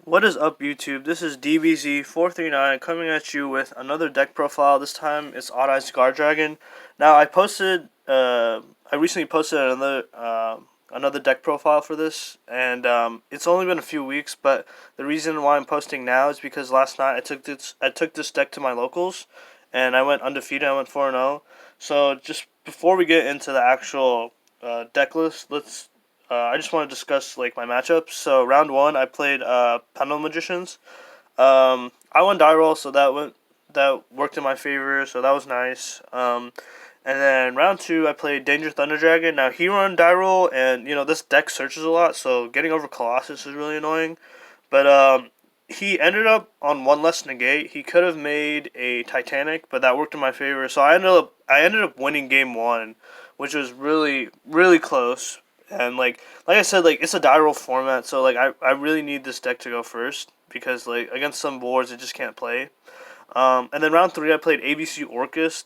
What is up, YouTube? This is DBZ439 coming at you with another deck profile. This time it's Odd Eyes Guardragon. Now I recently posted another deck profile for this, and it's only been a few weeks. But the reason why I'm posting now is because last night I took this deck to my locals, and I went undefeated. I went 4-0. So just before we get into the actual deck list, I just want to discuss like my matchups. So round one, I played Pendulum Magicians. I won die roll, so that worked in my favor. So that was nice. And then round two, I played Danger Thunder Dragon. Now he run die roll, and this deck searches a lot, so getting over Colossus is really annoying. But he ended up on one less negate. He could have made a Titanic, but that worked in my favor. So I ended up winning game one, which was really close. And like I said, like it's a die roll format, so like I really need this deck to go first because like against some boards it just can't play. And then round three I played ABC Orcus.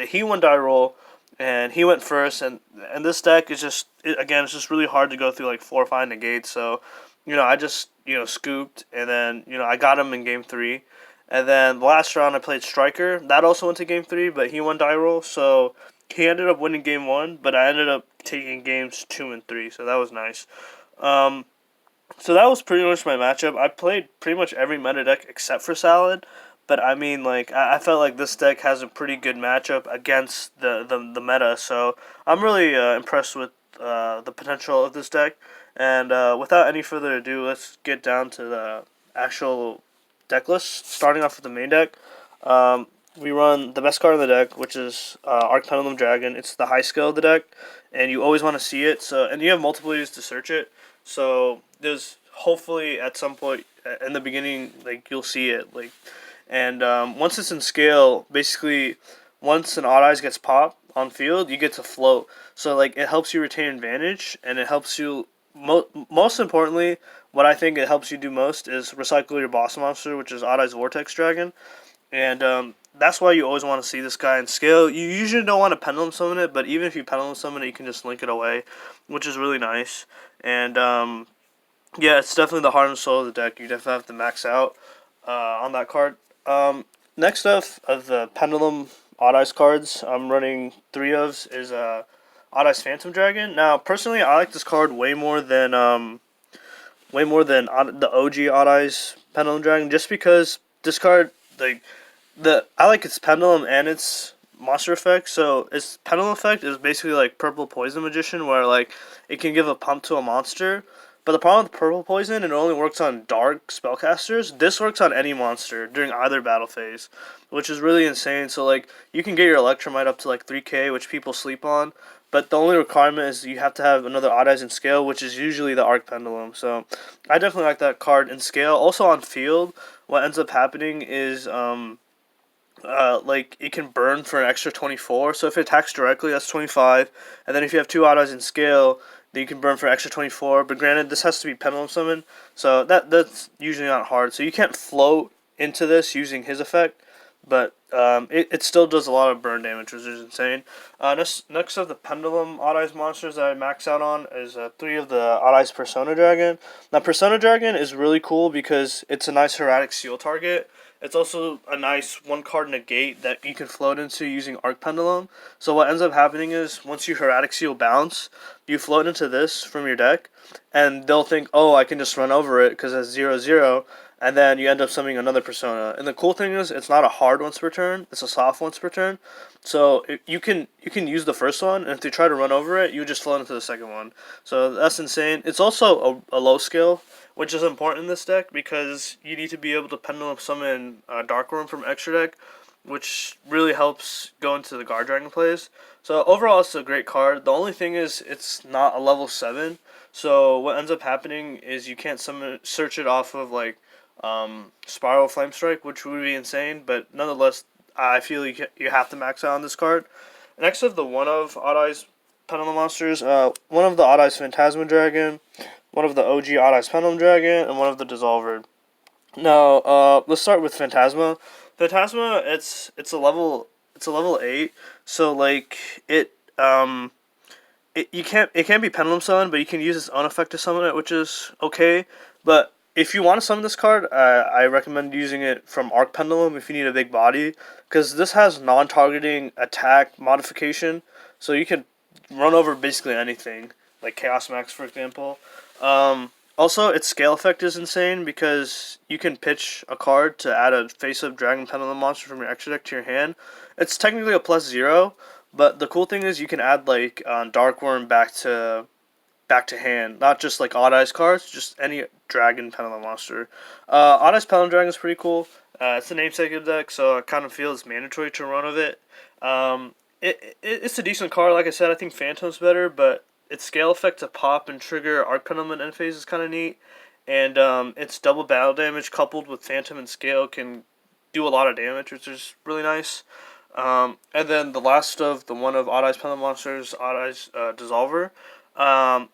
He won die roll, and he went first. And this deck is again it's just really hard to go through like 4 or 5 negates. So I just scooped, and then I got him in game three. And then the last round I played Striker. That also went to game three, but he won die roll, so he ended up winning game one, but I ended up taking games 2 and 3, so that was nice. Um, so that was pretty much my matchup. I played pretty much every meta deck except for Salad, but I mean, like I felt like this deck has a pretty good matchup against the meta, so I'm really impressed with the potential of this deck. And without any further ado, let's get down to the actual deck list. Starting off with the main deck. We run the best card in the deck, which is Arc Pendulum Dragon. It's the high skill of the deck, and you always want to see it. And you have multiple ways to search it. So there's hopefully at some point in the beginning, like you'll see it. And once it's in scale, basically, once an Odd Eyes gets popped on field, you get to float. So like it helps you retain advantage, and it helps you. Most importantly, what I think it helps you do most is recycle your boss monster, which is Odd Eyes Vortex Dragon. And that's why you always want to see this guy in scale. You usually don't want to pendulum summon it, but even if you pendulum summon it, you can just link it away, which is really nice. And yeah, it's definitely the heart and soul of the deck. You definitely have to max out on that card. Next up of the pendulum Odd Eyes cards, I'm running 3 of is Odd Eyes Phantom Dragon. Now, personally, I like this card way more than the OG Odd Eyes Pendulum Dragon, just because this card I like its pendulum and its monster effect. So its pendulum effect is basically like purple poison magician, where like it can give a pump to a monster. But the problem with purple poison, it only works on dark spellcasters. This works on any monster during either battle phase, which is really insane. So like you can get your Electromite up to like 3K, which people sleep on. But the only requirement is you have to have another Odd Eyes in scale, which is usually the Arc Pendulum. So I definitely like that card in scale. Also on field, what ends up happening is like it can burn for an extra 24. So if it attacks directly, that's 25. And then if you have 2 Odd Eyes in scale, then you can burn for an extra 24. But granted, this has to be pendulum summon, so that's usually not hard. So you can't float into this using his effect, but it still does a lot of burn damage, which is insane. Next of the pendulum Odd Eyes monsters that I max out on is 3 of the Odd Eyes Persona Dragon. Now Persona Dragon is really cool because it's a nice Hermetic Seal target. It's also a nice 1 card negate that you can float into using Arc Pendulum. So what ends up happening is once you Hermetic Seal bounce, you float into this from your deck, and they'll think, oh, I can just run over it because it's 0/0, and then you end up summoning another Persona. And the cool thing is, it's not a hard once per turn; it's a soft once per turn. So you can use the first one, and if they try to run over it, you just float into the second one. So that's insane. It's also a low skill, which is important in this deck because you need to be able to pendulum summon Dark Worm from extra deck, which really helps go into the Guardragon plays. So overall, it's a great card. The only thing is it's not a level 7, so what ends up happening is you can't search it off of like Spiral Flame Strike, which would be insane, but nonetheless, I feel you have to max out on this card. Next of the one of Odd Eyes Pendulum monsters, one of the Odd Eyes Phantasma Dragon, one of the OG Odd Eyes Pendulum Dragon, and one of the Dissolver. Now, let's start with Phantasma. Phantasma, it's a level 8, so like it can't be pendulum summon, but you can use its own effect to summon it, which is okay. But if you want to summon this card, I recommend using it from Arc Pendulum if you need a big body, because this has non-targeting attack modification, so you can run over basically anything, like Chaos Max, for example. Also, its scale effect is insane because you can pitch a card to add a face-up Dragon Pendulum monster from your extra deck to your hand. It's technically a +0, but the cool thing is you can add like Dark Worm back to hand, not just like Odd Eyes cards, just any Dragon Pendulum monster. Odd Eyes Pendulum Dragon is pretty cool. It's the namesake of the deck, so I kind of feel it's mandatory to run of it. It's a decent card. Like I said, I think Phantom's better, but its scale effect to pop and trigger Arc Pendulum and end phase is kind of neat. And its double battle damage coupled with Phantom and scale can do a lot of damage, which is really nice. And then the last of the one of Odd Eyes Pendulum monsters, Odd Eyes Dissolver.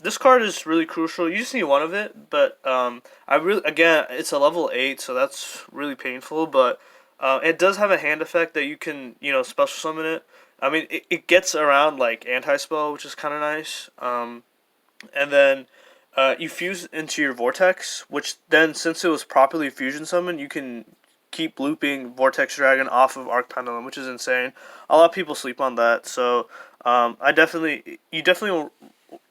This card is really crucial. You just need one of it, but I really, again, it's a level 8, so that's really painful. But it does have a hand effect that you can, special summon it. I mean, it gets around like anti-spell, which is kind of nice. And then you fuse into your Vortex, which then, since it was properly fusion summoned, you can keep looping Vortex Dragon off of Arc Pendulum, which is insane. A lot of people sleep on that, so you definitely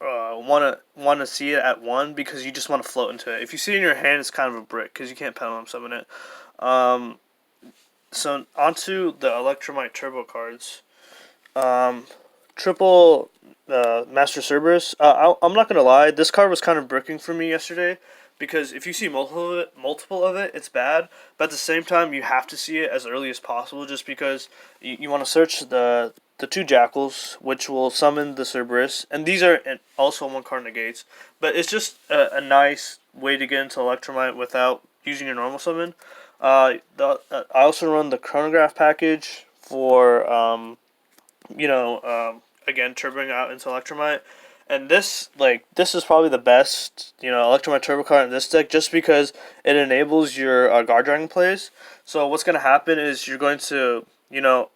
want to see it at 1 because you just want to float into it. If you see it in your hand, it's kind of a brick because you can't Pendulum summon it. So onto the Electromite Turbo cards. Triple Master Cerberus. I'm not gonna lie, this card was kind of bricking for me yesterday because if you see multiple of it, it's bad. But at the same time, you have to see it as early as possible, just because you want to search the 2 Jackals, which will summon the Cerberus, and these are also 1 card negates. But it's just a nice way to get into Electromite without using your normal summon. I also run the Chronograph package for again, turboing out into Electromite. And this is probably the best, Electromite Turbo card in this deck, just because it enables your Guardragon plays. So what's going to happen is you're going to,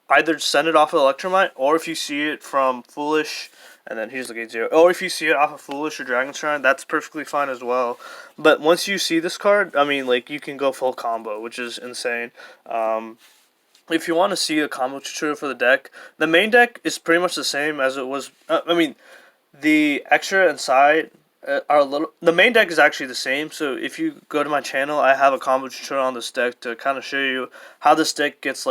either send it off of Electromite, or if you see it from Foolish, and then here's the gate 0, or if you see it off of Foolish or Dragon Shrine, that's perfectly fine as well. But once you see this card, I mean, you can go full combo, which is insane. If you want to see a combo tutorial for the deck, the main deck is pretty much the same as it was. The extra and side are a little. The main deck is actually the same. So if you go to my channel, I have a combo tutorial on this deck to kind of show you how this deck gets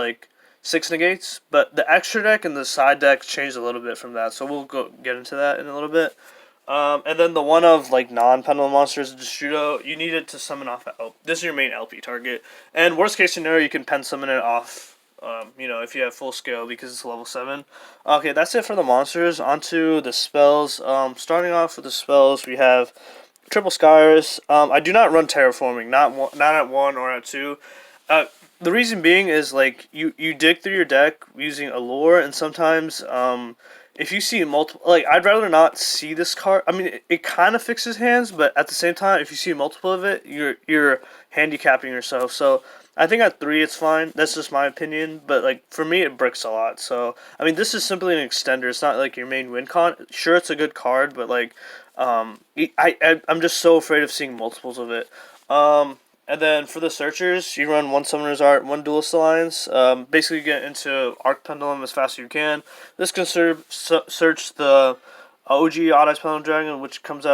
6 negates. But the extra deck and the side deck changed a little bit from that. So we'll get into that in a little bit. And then the one of non-pendulum monsters, Destrudo, you need it to summon off. This is your main LP target. And worst case scenario, you can pen summon it off. If you have full scale because it's level 7. Okay, that's it for the monsters. Onto the spells. Starting off with the spells, we have Triple Skyrus. I do not run Terraforming, not at 1 or at 2. The reason being is you dig through your deck using Allure, and sometimes if you see multiple, I'd rather not see this card. I mean, it kind of fixes hands, but at the same time, if you see multiple of it, you're handicapping yourself. So I think at 3 it's fine. That's just my opinion, but for me it bricks a lot. So I mean, this is simply an extender. It's not your main win con. Sure, it's a good card, but I'm just so afraid of seeing multiples of it. And then for the searchers, you run 1 Summoner's Art, 1 Duelist Alliance. Basically, get into Arc Pendulum as fast as you can. This can search the OG Odd Eyes Pendulum Dragon, which comes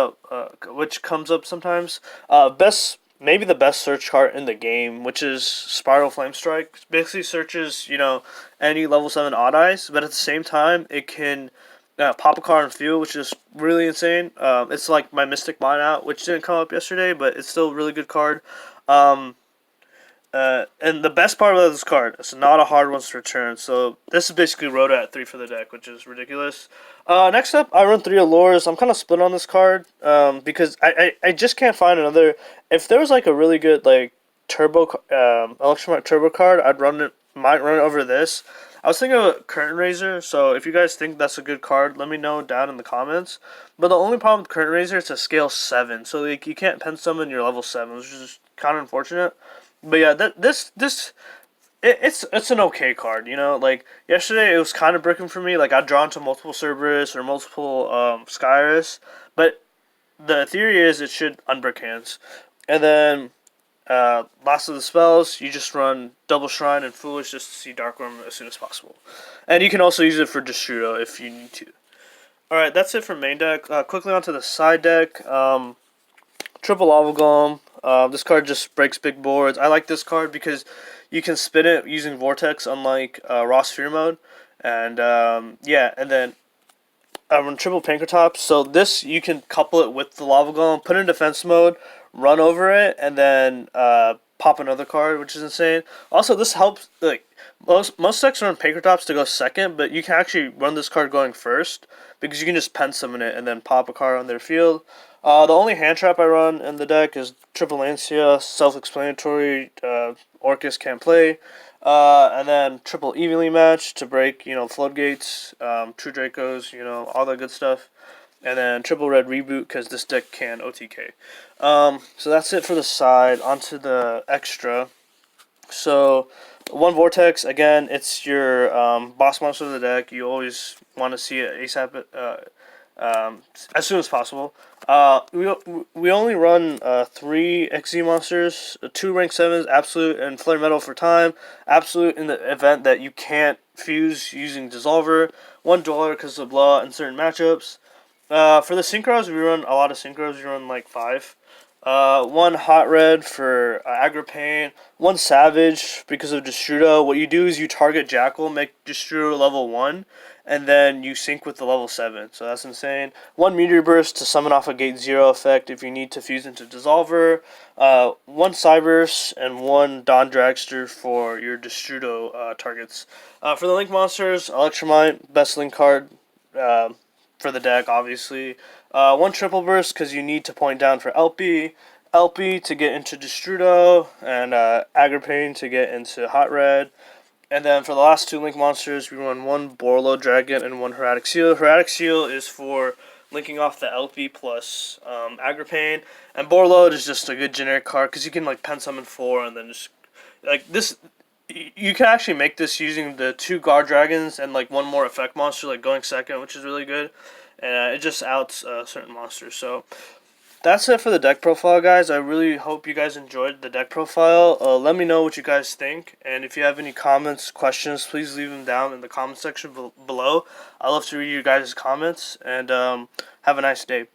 up sometimes. Maybe the best search card in the game, which is Spiral Flame Strike. Basically searches, any level 7 Odd Eyes, but at the same time, it can pop a card and field, which is really insane. It's like my Mystic Mine Out, which didn't come up yesterday, but it's still a really good card. And the best part about this card, it's not a hard one to return. So this is basically Rhoda at 3 for the deck, which is ridiculous. Next up, I run 3 Allures. I'm kind of split on this card because I just can't find another. If there was a really good turbo Electromite Turbo card, might run it over this. I was thinking of Curtain Raiser, so if you guys think that's a good card, let me know down in the comments. But the only problem with Curtain Raiser, it's a scale 7, so you can't pen summon your level 7, which is kind of unfortunate. But yeah, it's an okay card, yesterday it was kind of bricking for me. I'd drawn to multiple Cerberus or multiple Skyrus, but the theory is it should unbrick hands. And then last of the spells, you just run Double Shrine and Foolish just to see Dark Worm as soon as possible. And you can also use it for Destrudo if you need to. Alright, that's it for main deck. Quickly onto the side deck. Triple Lava Golem. This card just breaks big boards. I like this card because you can spin it using Vortex, unlike Raw Sphere mode. And yeah, and then run triple Pankratops. So this, you can couple it with the Lava Golem, put it in defense mode, run over it, and then pop another card, which is insane. Also, this helps, like, most decks run Pankratops to go second, but you can actually run this card going first, because you can just pen summon it and then pop a card on their field. The only hand trap I run in the deck is Triple Lancia, self-explanatory, Orcus can't play. And then triple evenly match to break, floodgates, true Dracos, all that good stuff. And then triple red reboot because this deck can OTK. So that's it for the side. Onto the extra. So one Vortex, again, it's your boss monster of the deck. You always want to see it ASAP, as soon as possible. We only run 3 XZ monsters, 2 rank 7s, Absolute, and Flare Metal for time. Absolute in the event that you can't fuse using Dissolver. $1 because of blah in certain matchups. For the synchros, we run a lot of synchros. We run like 5. 1 Hot Red for Aggro Pain. 1 Savage because of Destrudo. What you do is you target Jackal, make Destrudo level 1, and then you sync with the level 7. So that's insane. 1 Meteor Burst to summon off a Gate 0 effect if you need to fuse into Dissolver. 1 Cyberse and 1 Dawn Dragster for your Destrudo targets. For the Link monsters, Electromite, best Link card for the deck, obviously. 1 Triple Burst because you need to point down for LP. LP to get into Destrudo, and Agripane to get into Hot Red. And then for the last 2 Link monsters, we run 1 Borlo Dragon and 1 Heradic Seal. Heradic Seal is for linking off the LP plus Agripane. And Borlo is just a good generic card because you can like pen summon 4 and then just like this. You can actually make this using the 2 Guardragons and like 1 more effect monster, like going second, which is really good. And it just outs certain monsters. So that's it for the deck profile, guys. I really hope you guys enjoyed the deck profile. Let me know what you guys think. And if you have any comments, questions, please leave them down in the comment section below. I love to read your guys' comments. And have a nice day.